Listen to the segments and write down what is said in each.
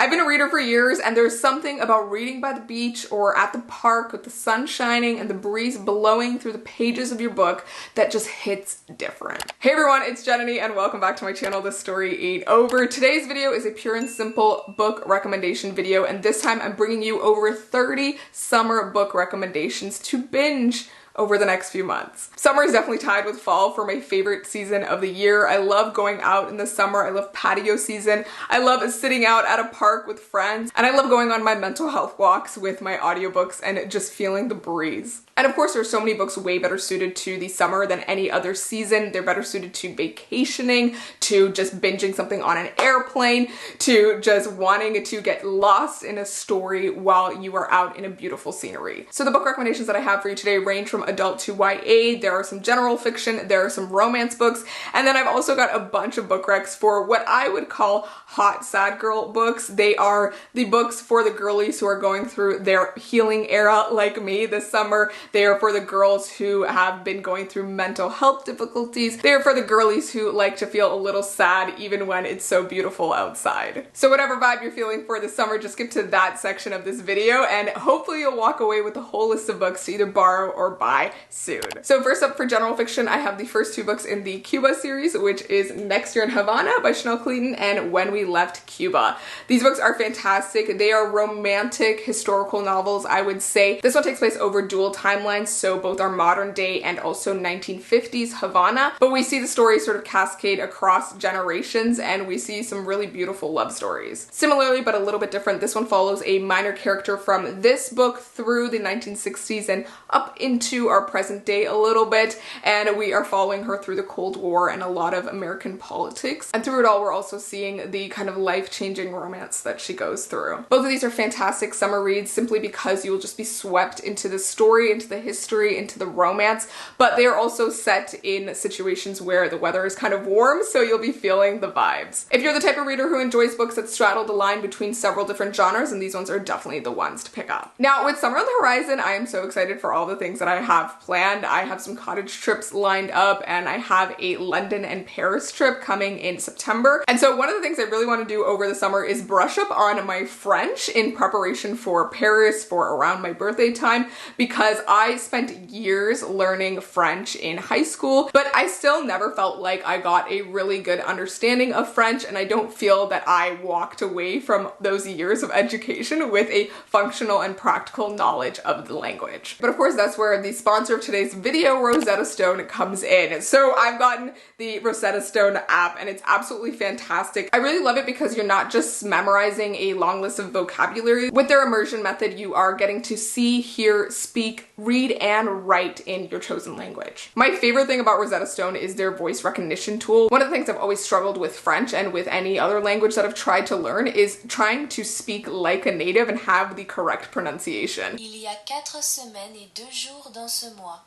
I've been a reader for years, and there's something about reading by the beach or at the park with the sun shining and the breeze blowing through the pages of your book that just hits different. Hey everyone, it's Jananie and welcome back to my channel, This Story Ain't Over. Today's video is a pure and simple book recommendation video, and this time I'm bringing you over 30 summer book recommendations to binge over the next few months. Summer is definitely tied with fall for my favorite season of the year. I love going out in the summer. I love patio season. I love sitting out at a park with friends. And I love going on my mental health walks with my audiobooks and just feeling the breeze. And of course, there's so many books way better suited to the summer than any other season. They're better suited to vacationing, to just binging something on an airplane, to just wanting to get lost in a story while you are out in a beautiful scenery. So the book recommendations that I have for you today range from adult to YA. There are some general fiction, there are some romance books, and then I've also got a bunch of book recs for what I would call hot sad girl books. They are the books for the girlies who are going through their healing era like me this summer. They are for the girls who have been going through mental health difficulties. They are for the girlies who like to feel a little sad even when it's so beautiful outside. So whatever vibe you're feeling for this summer, just skip to that section of this video and hopefully you'll walk away with a whole list of books to either borrow or buy soon. So first up for general fiction, I have the first two books in the Cuba series, which is Next Year in Havana by Chanel Clayton and When We Left Cuba. These books are fantastic. They are romantic historical novels, I would say. This one takes place over dual timelines, so both are modern day and also 1950s Havana, but we see the stories sort of cascade across generations and we see some really beautiful love stories. Similarly, but a little bit different, this one follows a minor character from this book through the 1960s and up into our present day a little bit, and we are following her through the Cold War and a lot of American politics. And through it all, we're also seeing the kind of life-changing romance that she goes through. Both of these are fantastic summer reads simply because you will just be swept into the story, into the history, into the romance, but they are also set in situations where the weather is kind of warm, so you'll be feeling the vibes. If you're the type of reader who enjoys books that straddle the line between several different genres, and these ones are definitely the ones to pick up. Now, with summer on the horizon, I am so excited for all the things that I have planned. I have some cottage trips lined up and I have a London and Paris trip coming in September. And so one of the things I really want to do over the summer is brush up on my French in preparation for Paris for around my birthday time, because I spent years learning French in high school, but I still never felt like I got a really good understanding of French, and I don't feel that I walked away from those years of education with a functional and practical knowledge of the language. But of course, that's where the sponsor of today's video, Rosetta Stone, comes in. So I've gotten the Rosetta Stone app and it's absolutely fantastic. I really love it because you're not just memorizing a long list of vocabulary. With their immersion method, you are getting to see, hear, speak, read, and write in your chosen language. My favorite thing about Rosetta Stone is their voice recognition tool. One of the things I've always struggled with French and with any other language that I've tried to learn is trying to speak like a native and have the correct pronunciation. Il y a 4 semaines et 2 jours dans ce mois.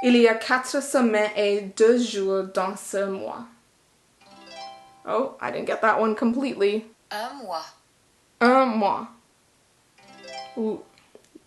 Il y a 4 semaines et 2 jours dans ce mois. Oh, I didn't get that one completely. Un mois. Un mois. Ooh.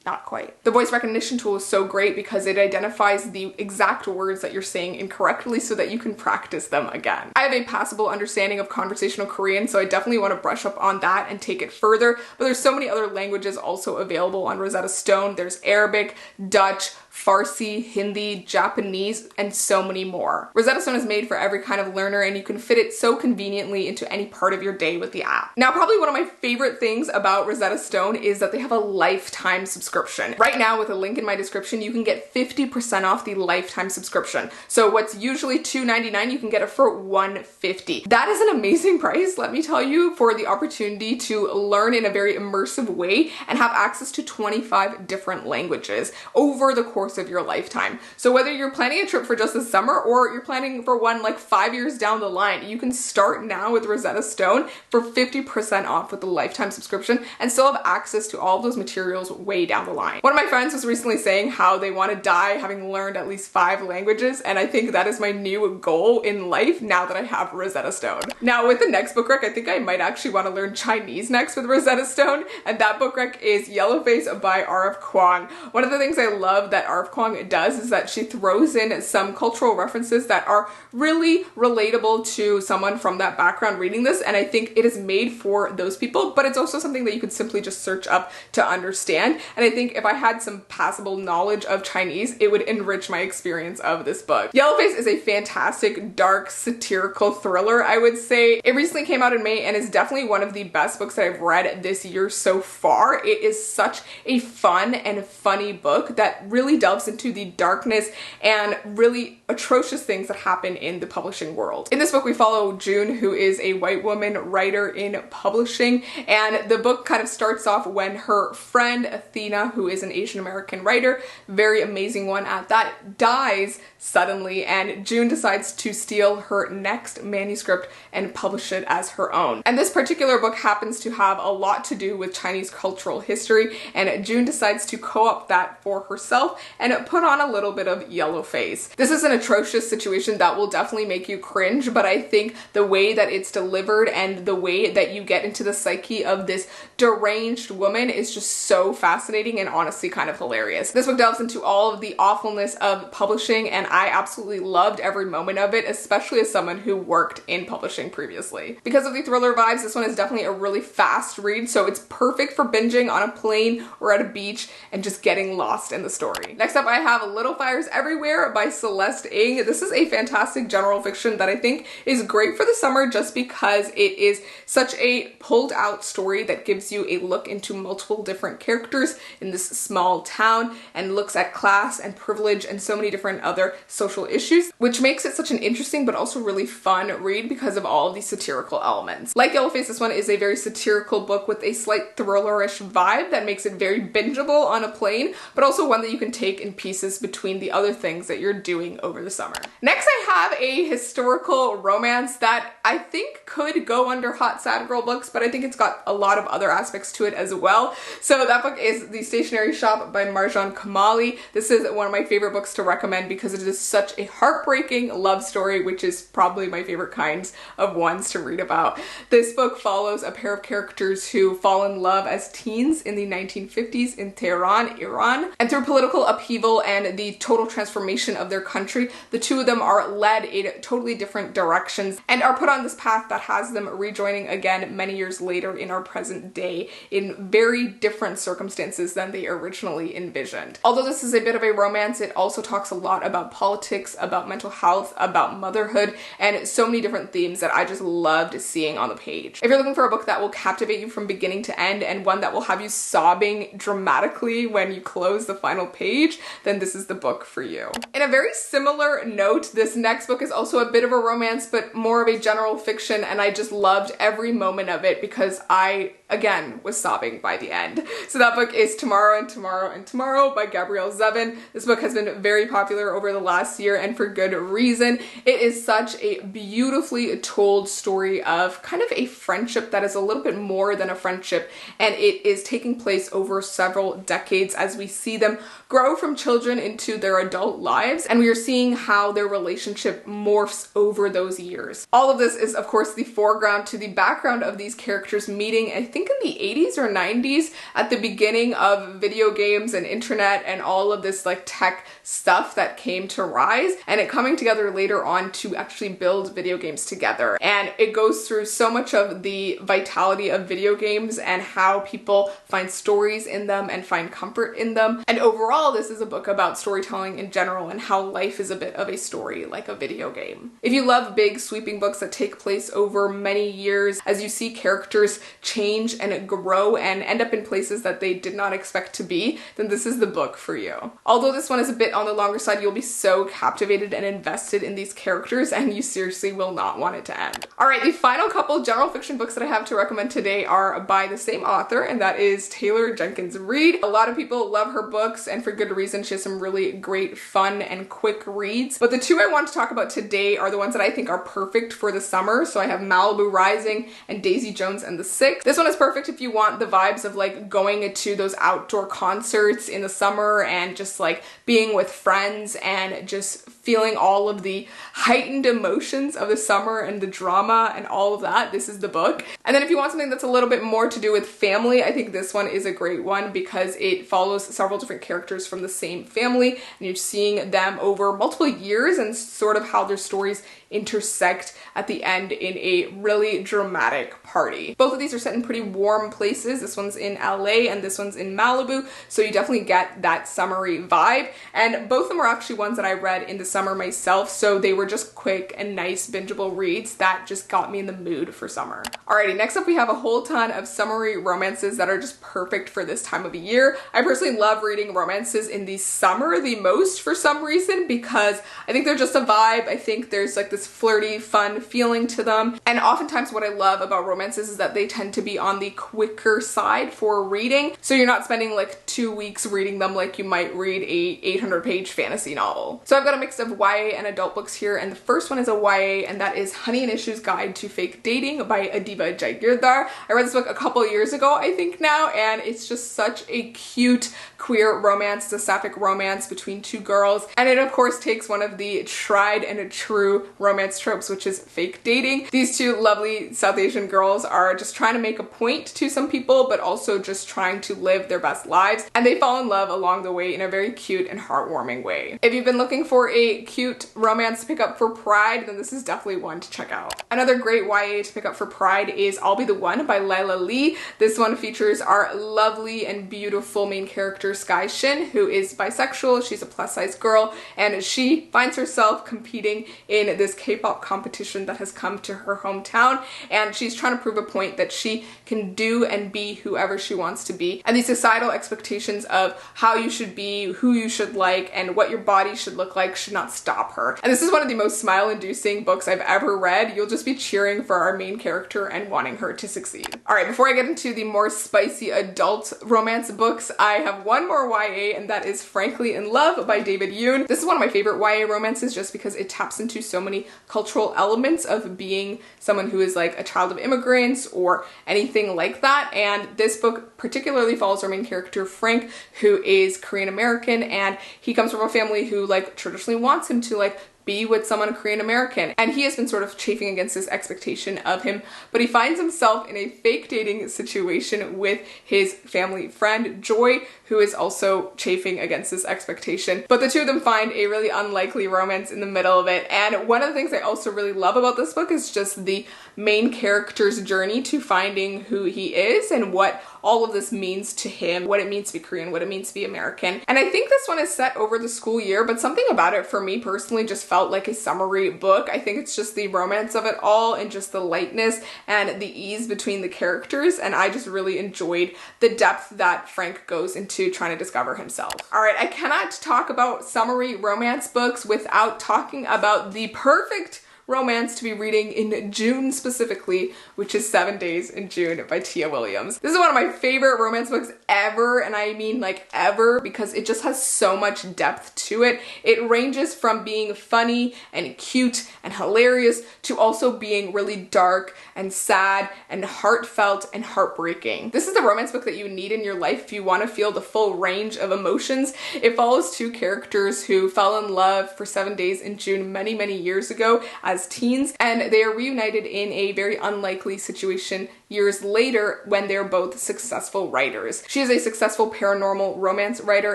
Not quite. The voice recognition tool is so great because it identifies the exact words that you're saying incorrectly so that you can practice them again. I have a passable understanding of conversational Korean, so I definitely want to brush up on that and take it further, but there's so many other languages also available on Rosetta Stone. There's Arabic, Dutch, Farsi, Hindi, Japanese, and so many more. Rosetta Stone is made for every kind of learner and you can fit it so conveniently into any part of your day with the app. Now, probably one of my favorite things about Rosetta Stone is that they have a lifetime subscription. Right now, with a link in my description, you can get 50% off the lifetime subscription. So what's usually $2.99, you can get it for $1.50. That is an amazing price, let me tell you, for the opportunity to learn in a very immersive way and have access to 25 different languages over the course of your lifetime. So whether you're planning a trip for just the summer or you're planning for one like 5 years down the line, you can start now with Rosetta Stone for 50% off with the lifetime subscription and still have access to all of those materials way down the line. One of my friends was recently saying how they want to die having learned at least 5 languages, and I think that is my new goal in life now that I have Rosetta Stone. Now with the next book rec, I think I might actually want to learn Chinese next with Rosetta Stone, and that book rec is Yellowface by R.F. Kuang. One of the things I love that Arv Kwong does is that she throws in some cultural references that are really relatable to someone from that background reading this, and I think it is made for those people, but it's also something that you could simply just search up to understand. And I think if I had some passable knowledge of Chinese, it would enrich my experience of this book. Yellowface is a fantastic, dark, satirical thriller, I would say. It recently came out in May and is definitely one of the best books that I've read this year so far. It is such a fun and funny book that really delves into the darkness and really atrocious things that happen in the publishing world. In this book, we follow June, who is a white woman writer in publishing, and the book kind of starts off when her friend Athena, who is an Asian American writer, very amazing one at that, dies suddenly, and June decides to steal her next manuscript and publish it as her own. And this particular book happens to have a lot to do with Chinese cultural history, and June decides to co-opt that for herself and put on a little bit of yellow face. This is an atrocious situation that will definitely make you cringe, but I think the way that it's delivered and the way that you get into the psyche of this deranged woman is just so fascinating and honestly kind of hilarious. This book delves into all of the awfulness of publishing, and I absolutely loved every moment of it, especially as someone who worked in publishing previously. Because of the thriller vibes, this one is definitely a really fast read, so it's perfect for binging on a plane or at a beach and just getting lost in the story. Next up, I have Little Fires Everywhere by Celeste Ng. This is a fantastic general fiction that I think is great for the summer just because it is such a pulled out story that gives you a look into multiple different characters in this small town and looks at class and privilege and so many different other social issues, which makes it such an interesting but also really fun read because of all of these satirical elements. Like Yellowface, this one is a very satirical book with a slight thrillerish vibe that makes it very bingeable on a plane, but also one that you can take in pieces between the other things that you're doing over the summer. Next, I have a historical romance that I think could go under hot sad girl books, but I think it's got a lot of other aspects to it as well. So that book is The Stationery Shop by Marjan Kamali. This is one of my favorite books to recommend because it is such a heartbreaking love story, which is probably my favorite kinds of ones to read about. This book follows a pair of characters who fall in love as teens in the 1950s in Tehran, Iran, and through political upheaval and the total transformation of their country, the two of them are led in totally different directions and are put on this path that has them rejoining again many years later in our present day in very different circumstances than they originally envisioned. Although this is a bit of a romance, it also talks a lot about politics, about mental health, about motherhood, and so many different themes that I just loved seeing on the page. If you're looking for a book that will captivate you from beginning to end and one that will have you sobbing dramatically when you close the final page, then this is the book for you. In a very similar note, this next book is also a bit of a romance, but more of a general fiction, and I just loved every moment of it because I, again, was sobbing by the end. So that book is Tomorrow and Tomorrow and Tomorrow by Gabrielle Zevin. This book has been very popular over the last year and for good reason. It is such a beautifully told story of kind of a friendship that is a little bit more than a friendship, and it is taking place over several decades as we see them grow from children into their adult lives, and we are seeing how their relationship morphs over those years. All of this is, of course, the foreground to the background of these characters meeting, I think in the 80s or 90s, at the beginning of video games and internet and all of this like tech stuff that came to rise, and it coming together later on to actually build video games together. And it goes through so much of the vitality of video games and how people find stories in them and find comfort in them. And overall, this is a book about storytelling in general and how life is a bit of a story like a video game. If you love big sweeping books that take place over many years as you see characters change and grow and end up in places that they did not expect to be, then this is the book for you. Although this one is a bit on the longer side, you'll be so captivated and invested in these characters and you seriously will not want it to end. Alright, the final couple general fiction books that I have to recommend today are by the same author, and that is Taylor Jenkins Reid. A lot of people love her books, and for good reason. She has some really great, fun, and quick reads. But the two I want to talk about today are the ones that I think are perfect for the summer. So I have Malibu Rising and Daisy Jones and the Six. This one is perfect if you want the vibes of like going to those outdoor concerts in the summer and just like being with friends and just feeling all of the heightened emotions of the summer and the drama and all of that. This is the book. And then if you want something that's a little bit more to do with family, I think this one is a great one because it follows several different characters from the same family and you're seeing them over multiple years and sort of how their stories intersect at the end in a really dramatic party. Both of these are set in pretty warm places. This one's in LA and this one's in Malibu, so you definitely get that summery vibe. And both of them are actually ones that I read in the summer myself, so they were just quick and nice bingeable reads that just got me in the mood for summer. Alrighty, next up we have a whole ton of summery romances that are just perfect for this time of year. I personally love reading romances in the summer the most for some reason because I think they're just a vibe. I think there's like this flirty, fun feeling to them. And oftentimes what I love about romances is that they tend to be on the quicker side for reading. So you're not spending like 2 weeks reading them like you might read a 800-page fantasy novel. So I've got a mix of YA and adult books here, and the first one is a YA, and that is Honey and Issue's Guide to Fake Dating by Adiba Jaigirdar. I read this book a couple years ago, I think now, and it's just such a cute queer romance. It's a sapphic romance between two girls, and it of course takes one of the tried and true romance tropes, which is fake dating. These two lovely South Asian girls are just trying to make a point to some people, but also just trying to live their best lives, and they fall in love along the way in a very cute and heartwarming way. If you've been looking for a cute romance to pick up for Pride, then this is definitely one to check out. Another great YA to pick up for Pride is I'll Be the One by Lila Lee. This one features our lovely and beautiful main character Sky Shin, who is bisexual. She's a plus-size girl, and she finds herself competing in this K-pop competition that has come to her hometown, and she's trying to prove a point that she can do and be whoever she wants to be. And these societal expectations of how you should be, who you should like, and what your body should look like should not stop her. And this is one of the most smile-inducing books I've ever read. You'll just be cheering for our main character and wanting her to succeed. Alright, before I get into the more spicy adult romance books, I have one more YA, and that is Frankly in Love by David Yoon. This is one of my favorite YA romances just because it taps into so many cultural elements of being someone who is like a child of immigrants or anything like that. And this book particularly follows our main character Frank, who is Korean American, and he comes from a family who like traditionally wants him to like be with someone Korean American, and he has been sort of chafing against this expectation of him, but he finds himself in a fake dating situation with his family friend Joy, who is also chafing against this expectation. But the two of them find a really unlikely romance in the middle of it. And one of the things I also really love about this book is just the main character's journey to finding who he is and what all of this means to him, what it means to be Korean, what it means to be American. And I think this one is set over the school year, but something about it for me personally just felt like a summery book. I think it's just the romance of it all and just the lightness and the ease between the characters, and I just really enjoyed the depth that Frank goes into trying to discover himself. Alright, I cannot talk about summery romance books without talking about the perfect romance to be reading in June specifically, which is 7 Days in June by Tia Williams. This is one of my favorite romance books ever, and I mean like ever, because it just has so much depth to it. It ranges from being funny and cute and hilarious to also being really dark and sad and heartfelt and heartbreaking. This is the romance book that you need in your life if you want to feel the full range of emotions. It follows two characters who fell in love for 7 Days in June many, many years ago as teens, and they are reunited in a very unlikely situation years later when they're both successful writers. She is a successful paranormal romance writer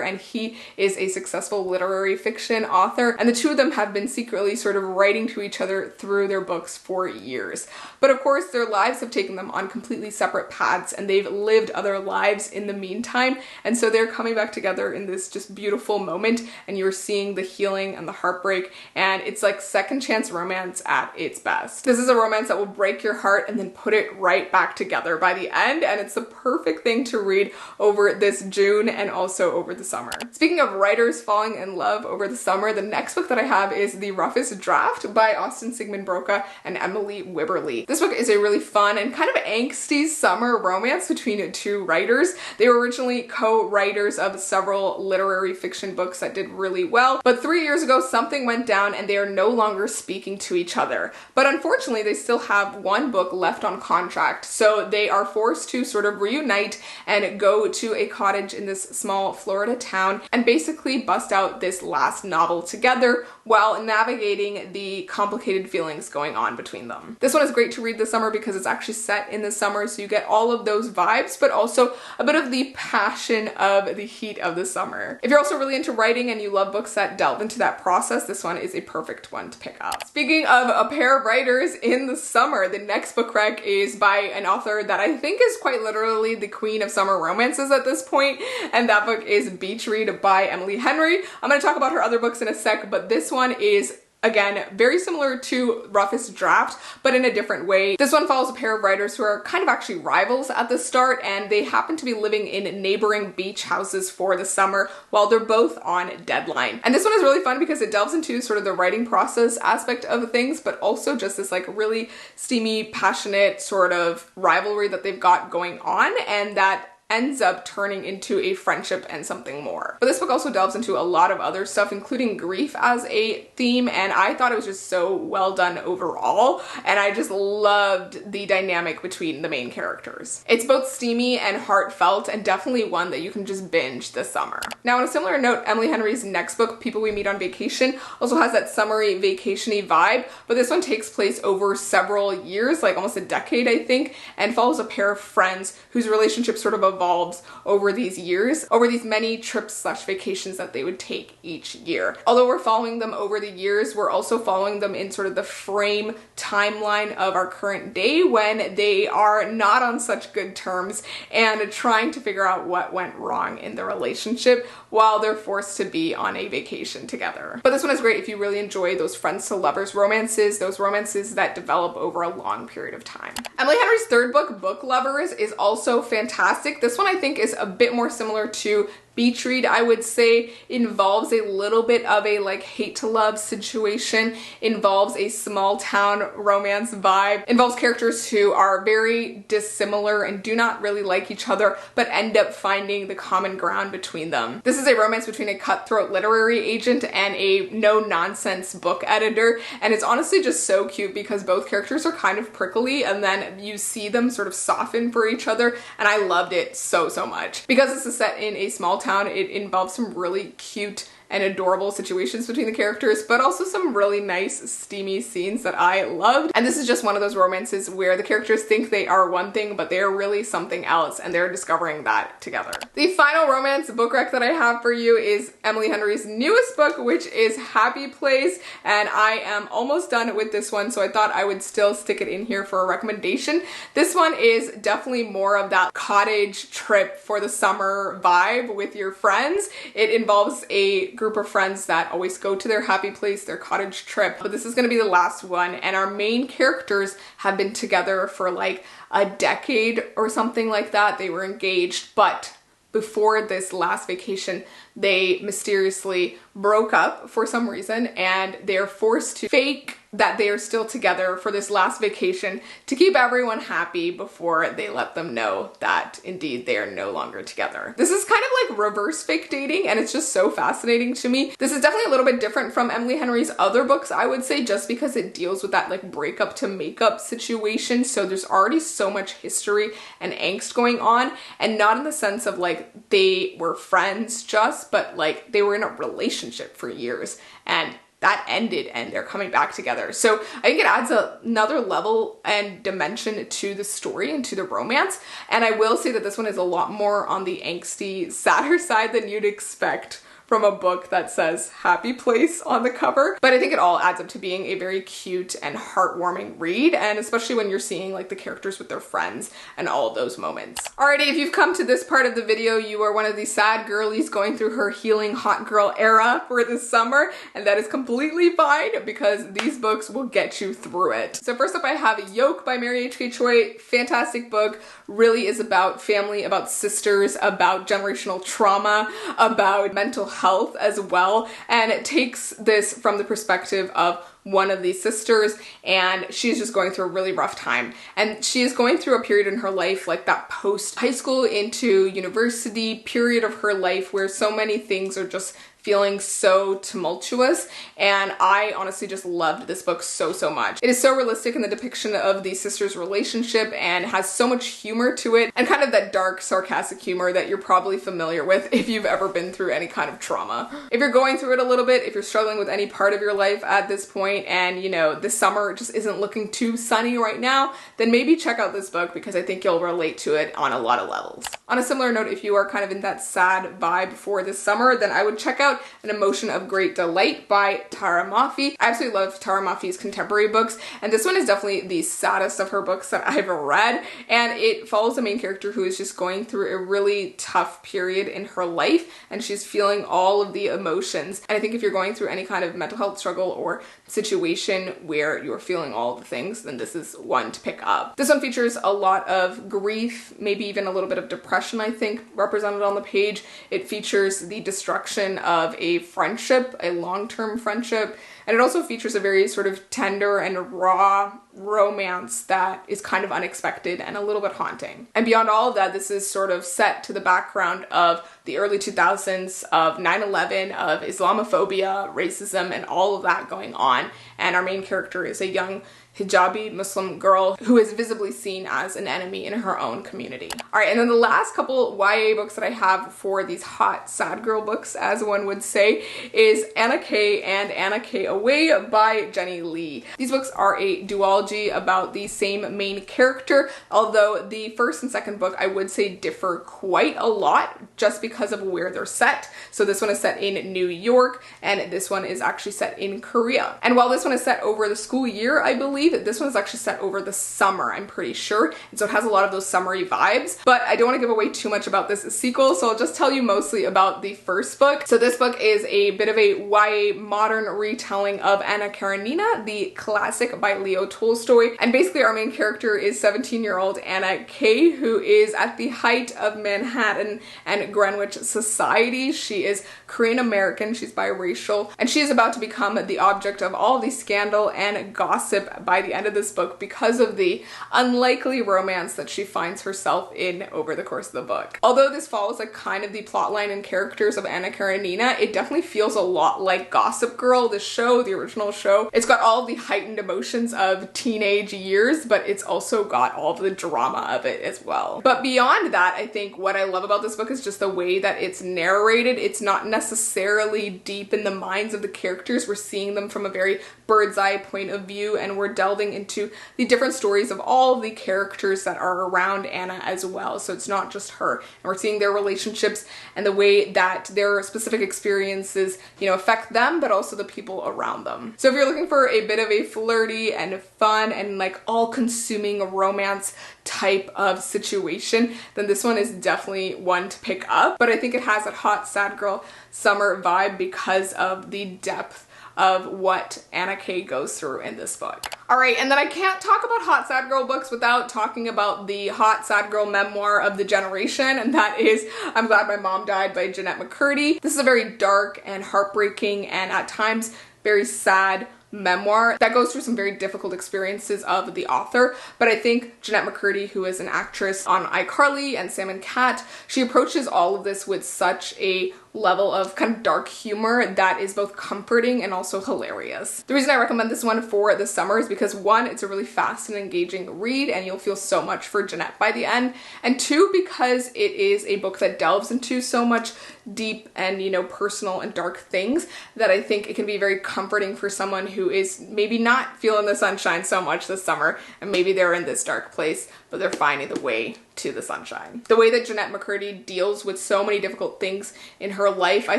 and he is a successful literary fiction author, and the two of them have been secretly sort of writing to each other through their books for years. But of course their lives have taken them on completely separate paths and they've lived other lives in the meantime, and so they're coming back together in this just beautiful moment, and you're seeing the healing and the heartbreak, and it's like second chance romance at its best. This is a romance that will break your heart and then put it right back together by the end, and it's the perfect thing to read over this June and also over the summer. Speaking of writers falling in love over the summer, the next book that I have is The Roughest Draft by Austin Sigmund Broca and Emily Wibberley. This book is a really fun and kind of angsty summer romance between two writers. They were originally co-writers of several literary fiction books that did really well, but 3 years ago something went down and they are no longer speaking to each other. But unfortunately they still have one book left on contract, So they are forced to sort of reunite and go to a cottage in this small Florida town and basically bust out this last novel together while navigating the complicated feelings going on between them. This one is great to read this summer because it's actually set in the summer, so you get all of those vibes, but also a bit of the passion of the heat of the summer. If you're also really into writing and you love books that delve into that process, this one is a perfect one to pick up. Speaking of a pair of writers in the summer, the next book rec is by an author that I think is quite literally the queen of summer romances at this point, and that book is Beach Read by Emily Henry. I'm going to talk about her other books in a sec, but this one is, again, very similar to Roughest Draft, but in a different way. This one follows a pair of writers who are kind of actually rivals at the start, and they happen to be living in neighboring beach houses for the summer while they're both on deadline. And this one is really fun because it delves into sort of the writing process aspect of things, but also just this like really steamy, passionate sort of rivalry that they've got going on, and that ends up turning into a friendship and something more. But this book also delves into a lot of other stuff, including grief as a theme, and I thought it was just so well done overall, and I just loved the dynamic between the main characters. It's both steamy and heartfelt, and definitely one that you can just binge this summer. Now, on a similar note, Emily Henry's next book, People We Meet on Vacation, also has that summery, vacation-y vibe, but this one takes place over several years, like almost a decade, I think, and follows a pair of friends whose relationship sort of evolves over these years, over these many trips/vacations that they would take each year. Although we're following them over the years, we're also following them in sort of the frame timeline of our current day when they are not on such good terms and trying to figure out what went wrong in the relationship while they're forced to be on a vacation together. But this one is great if you really enjoy those friends to lovers romances, those romances that develop over a long period of time. Emily Henry's third book, Book Lovers, is also fantastic. This one I think is a bit more similar to Beach Read, I would say. Involves a little bit of a like hate to love situation, involves a small town romance vibe, involves characters who are very dissimilar and do not really like each other, but end up finding the common ground between them. This is a romance between a cutthroat literary agent and a no-nonsense book editor, and it's honestly just so cute because both characters are kind of prickly, and then you see them sort of soften for each other, and I loved it so much. Because this is set in a small town, it involves some really cute and adorable situations between the characters, but also some really nice steamy scenes that I loved. And this is just one of those romances where the characters think they are one thing, but they're really something else, and they're discovering that together. The final romance book rec that I have for you is Emily Henry's newest book, which is Happy Place, and I am almost done with this one, so I thought I would still stick it in here for a recommendation. This one is definitely more of that cottage trip for the summer vibe with your friends. It involves a group of friends that always go to their happy place, their cottage trip, but this is going to be the last one, and our main characters have been together for like a decade or something like that. They were engaged, but before this last vacation, they mysteriously broke up for some reason, and they're forced to fake that they are still together for this last vacation to keep everyone happy before they let them know that indeed they are no longer together. This is kind of like reverse fake dating, and it's just so fascinating to me. This is definitely a little bit different from Emily Henry's other books, I would say, just because it deals with that like breakup to makeup situation. So there's already so much history and angst going on, and not in the sense of like they were friends just, but like they were in a relationship for years, and that ended and they're coming back together. So I think it adds another level and dimension to the story and to the romance. And I will say that this one is a lot more on the angsty, sadder side than you'd expect from a book that says Happy Place on the cover. But I think it all adds up to being a very cute and heartwarming read, and especially when you're seeing like the characters with their friends and all of those moments. Alrighty, if you've come to this part of the video, you are one of these sad girlies going through her healing hot girl era for the summer, and that is completely fine because these books will get you through it. So first up I have Yoke by Mary H.K. Choi. Fantastic book, really is about family, about sisters, about generational trauma, about mental health as well, and it takes this from the perspective of one of these sisters, and she's just going through a really rough time, and she is going through a period in her life, like that post high school into university period of her life where so many things are just feeling so tumultuous, and I honestly just loved this book so much. It is so realistic in the depiction of these sisters' relationship and has so much humor to it, and kind of that dark, sarcastic humor that you're probably familiar with if you've ever been through any kind of trauma. If you're going through it a little bit, if you're struggling with any part of your life at this point, and you know, this summer just isn't looking too sunny right now, then maybe check out this book because I think you'll relate to it on a lot of levels. On a similar note, if you are kind of in that sad vibe for this summer, then I would check out An Emotion of Great Delight by Tara Mafi. I absolutely love Tara Mafi's contemporary books, and this one is definitely the saddest of her books that I've read, and it follows the main character who is just going through a really tough period in her life, and she's feeling all of the emotions. And I think if you're going through any kind of mental health struggle or situation where you're feeling all of the things, then this is one to pick up. This one features a lot of grief, maybe even a little bit of depression, I think, represented on the page. It features the destruction of a friendship, a long-term friendship, and it also features a very sort of tender and raw romance that is kind of unexpected and a little bit haunting. And beyond all of that, this is sort of set to the background of the early 2000s, of 9/11, of Islamophobia, racism, and all of that going on. And our main character is a young hijabi Muslim girl who is visibly seen as an enemy in her own community. All right, and then the last couple YA books that I have for these hot sad girl books, as one would say, is Anna K and Anna K Away by Jenny Lee. These books are a duology about the same main character, although the first and second book I would say differ quite a lot just because of where they're set. So this one is set in New York, and this one is actually set in Korea. And while this one is set over the school year, I believe, this one is actually set over the summer, I'm pretty sure. And so it has a lot of those summery vibes, but I don't want to give away too much about this sequel, so I'll just tell you mostly about the first book. So this book is a bit of a YA modern retelling of Anna Karenina, the classic by Leo Tolstoy. And basically our main character is 17-year-old Anna K, who is at the height of Manhattan and Greenwich society. She is Korean American, she's biracial, and she is about to become the object of all the scandal and gossip by the end of this book because of the unlikely romance that she finds herself in over the course of the book. Although this follows like kind of the plotline and characters of Anna Karenina, it definitely feels a lot like Gossip Girl, the show, the original show. It's got all of the heightened emotions of teenage years, but it's also got all of the drama of it as well. But beyond that, I think what I love about this book is just the way that it's narrated. It's not necessarily deep in the minds of the characters. We're seeing them from a very bird's eye point of view, and we're delving into the different stories of all of the characters that are around Anna as well. So it's not just her, and we're seeing their relationships and the way that their specific experiences, you know, affect them, but also the people around them. So if you're looking for a bit of a flirty and fun and like all-consuming romance type of situation, then this one is definitely one to pick up. But I think it has that hot sad girl summer vibe because of the depth of what Anna K goes through in this book. All right, and then I can't talk about hot sad girl books without talking about the hot sad girl memoir of the generation, and that is I'm Glad My Mom Died by Jeanette McCurdy. This is a very dark and heartbreaking and at times very sad memoir that goes through some very difficult experiences of the author. But I think Jeanette McCurdy, who is an actress on iCarly and Sam and Cat, she approaches all of this with such a level of kind of dark humor that is both comforting and also hilarious. The reason I recommend this one for the summer is because one, it's a really fast and engaging read and you'll feel so much for Jeanette by the end, and two, because it is a book that delves into so much deep and, you know, personal and dark things that I think it can be very comforting for someone who is maybe not feeling the sunshine so much this summer, and maybe they're in this dark place, but they're finding the way to the sunshine. The way that Jeanette McCurdy deals with so many difficult things in her life, I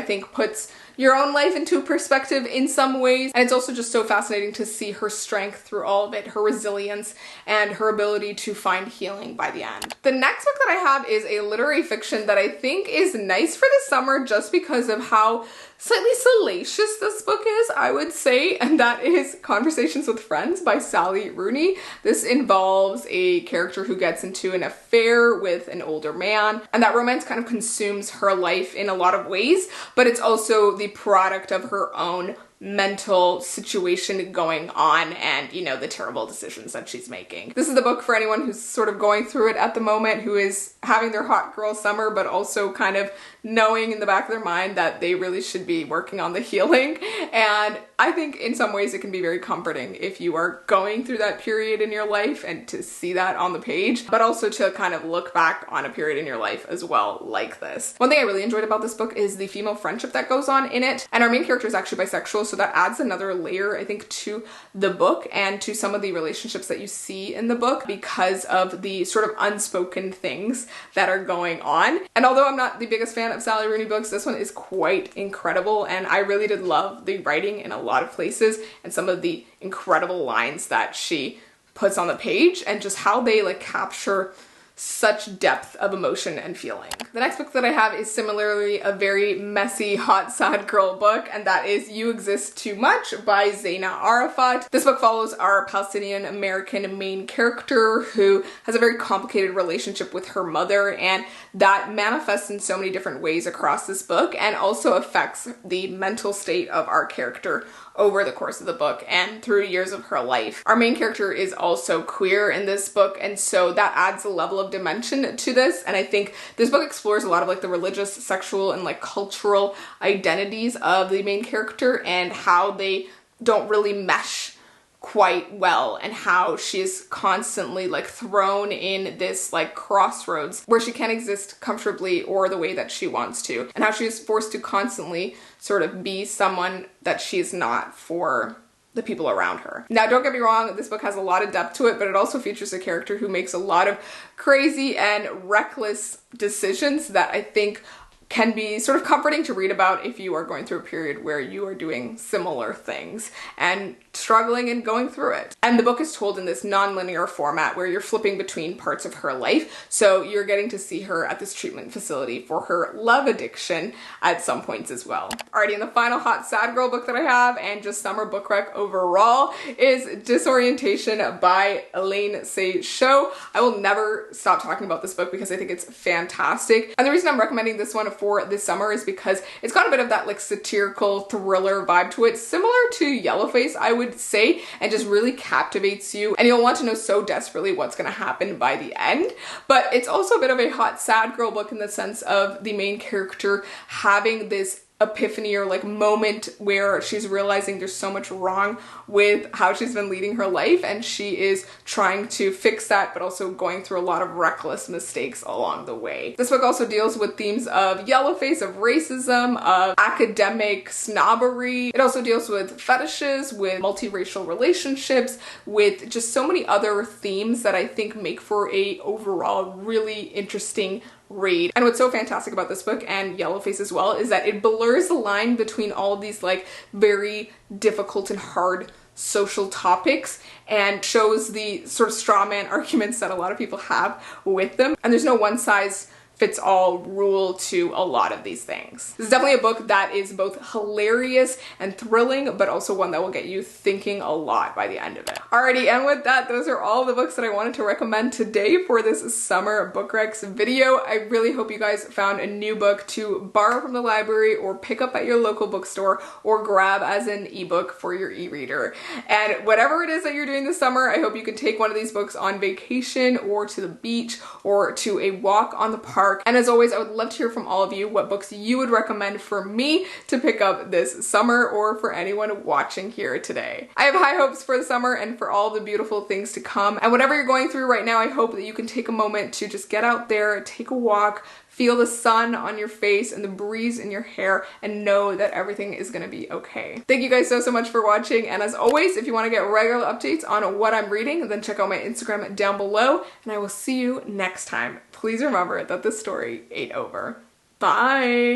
think puts your own life into perspective in some ways. And it's also just so fascinating to see her strength through all of it, her resilience, and her ability to find healing by the end. The next book that I have is a literary fiction that I think is nice for the summer just because of how slightly salacious this book is, I would say, and that is Conversations with Friends by Sally Rooney. This involves a character who gets into an affair with an older man, and that romance kind of consumes her life in a lot of ways, but it's also the product of her own mental situation going on and, you know, the terrible decisions that she's making. This is the book for anyone who's sort of going through it at the moment, who is having their hot girl summer, but also kind of knowing in the back of their mind that they really should be working on the healing. And I think in some ways it can be very comforting if you are going through that period in your life and to see that on the page, but also to kind of look back on a period in your life as well like this. One thing I really enjoyed about this book is the female friendship that goes on in it. And our main character is actually bisexual, so that adds another layer, I think, to the book and to some of the relationships that you see in the book because of the sort of unspoken things that are going on. And although I'm not the biggest fan of Sally Rooney books, this one is quite incredible, and I really did love the writing in a lot of places and some of the incredible lines that she puts on the page and just how they like capture such depth of emotion and feeling. The next book that I have is similarly a very messy, hot, sad girl book, and that is You Exist Too Much by Zaina Arafat. This book follows our Palestinian American main character who has a very complicated relationship with her mother, and that manifests in so many different ways across this book and also affects the mental state of our character over the course of the book and through years of her life. Our main character is also queer in this book, and so that adds a level of dimension to this, and I think this book explores a lot of like the religious, sexual, and like cultural identities of the main character and how they don't really mesh quite well, and how she is constantly like thrown in this like crossroads where she can't exist comfortably or the way that she wants to, and how she is forced to constantly sort of be someone that she's not for the people around her. Now, don't get me wrong, this book has a lot of depth to it, but it also features a character who makes a lot of crazy and reckless decisions that I think can be sort of comforting to read about if you are going through a period where you are doing similar things and struggling and going through it. And the book is told in this non-linear format where you're flipping between parts of her life. So you're getting to see her at this treatment facility for her love addiction at some points as well. Alrighty, and the final hot sad girl book that I have, and just summer book rec overall, is Disorientation by Elaine Say Show. I will never stop talking about this book because I think it's fantastic. And the reason I'm recommending this one for this summer is because it's got a bit of that like satirical thriller vibe to it, similar to Yellowface, I would say, and just really captivates you, and you'll want to know so desperately what's going to happen by the end. But it's also a bit of a hot sad girl book in the sense of the main character having this epiphany or like moment where she's realizing there's so much wrong with how she's been leading her life, and she is trying to fix that, but also going through a lot of reckless mistakes along the way. This book also deals with themes of Yellowface, of racism, of academic snobbery. It also deals with fetishes, with multiracial relationships, with just so many other themes that I think make for a overall really interesting read. And what's so fantastic about this book, and Yellowface as well, is that it blurs the line between all of these like very difficult and hard social topics and shows the sort of straw man arguments that a lot of people have with them. And there's no one size fits all rule to a lot of these things. This is definitely a book that is both hilarious and thrilling, but also one that will get you thinking a lot by the end of it. Alrighty, and with that, those are all the books that I wanted to recommend today for this summer book recs video. I really hope you guys found a new book to borrow from the library or pick up at your local bookstore or grab as an ebook for your e-reader. And whatever it is that you're doing this summer, I hope you can take one of these books on vacation or to the beach or to a walk on the park. And as always, I would love to hear from all of you what books you would recommend for me to pick up this summer, or for anyone watching here today. I have high hopes for the summer and for all the beautiful things to come. And whatever you're going through right now, I hope that you can take a moment to just get out there, take a walk, feel the sun on your face and the breeze in your hair, and know that everything is gonna be okay. Thank you guys so much for watching, and as always, if you want to get regular updates on what I'm reading, then check out my Instagram down below, and I will see you next time. Please remember that the story ain't over. Bye!